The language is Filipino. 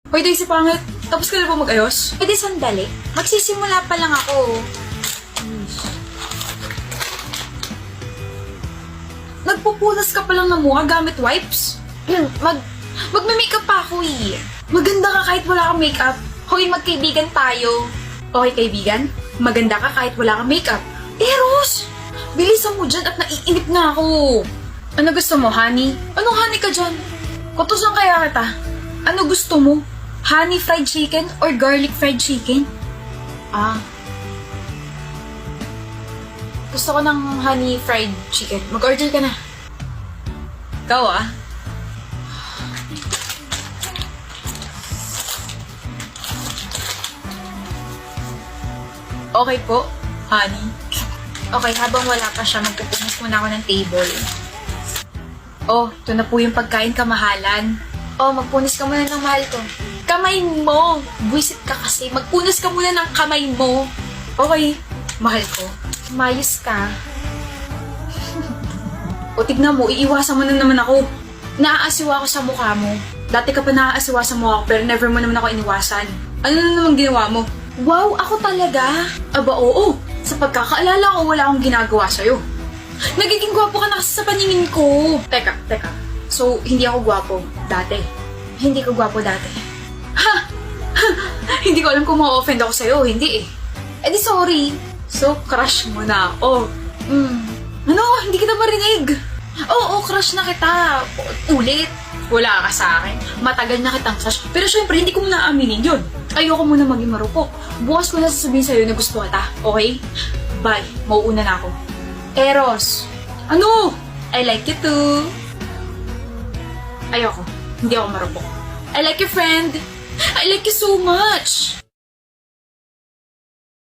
Hoy, Daisy, pangit. Tapos ka na ba mag-ayos? Pwede sandali. Magsisimula pa lang ako. Nagpupunas ka pa lang ng mukha gamit wipes? Magme-makeup pa ako eh. Maganda ka kahit wala kang makeup. Hoy, magkaibigan tayo. Okay, kaibigan? Maganda ka kahit wala kang makeup. Eros! Bilisan mo dyan at naiinip na ako. Ano gusto mo, honey? Anong honey ka dyan? Kutusan kaya kita. Ano gusto mo? Honey fried chicken or garlic fried chicken? Ah. Gusto ko ng honey fried chicken. Mag-order ka na. Ikaw ah. Okay po, honey. Okay, habang wala pa siya, magpupunas muna ako ng table. Oh, ito na po yung pagkain kamahalan. Oh, magpunas ka muna ng mahal ko. Kamay mo! Buisit ka kasi. Magpunas ka muna ng kamay mo. Okay, mahal ko. Mayos ka. O tignan mo, iiwasan mo na naman ako. Naaasiwa ako sa mukha mo. Dati ka pa naaasiwa sa mukha ko pero never mo naman ako iniwasan. Ano na naman ginawa mo? Wow, ako talaga? Aba oo, sa pagkakaalala ko wala akong ginagawa sa'yo. Nagiging gwapo ka na kasi sa paningin ko. Teka. So, hindi ako gwapo dati. Hindi ko gwapo dati. Ha! Hindi ko alam kung ma-offend ako sa'yo. Hindi eh. Eh di sorry. So, crush mo na ako. Ano? Hindi kita marinig. Oo, crush na kita. Ulit. Wala ka sa akin. Matagal na kitang crush. Pero syempre, hindi ko muna aminin yun. Ayoko muna maging marupok. Bukas ko na sasabihin sa'yo na gusto kita. Okay? Bye. Mauuna na ako. Eros. Ano? I like you too. Ayoko. Hindi ako marupok. I like your friend. I like you so much.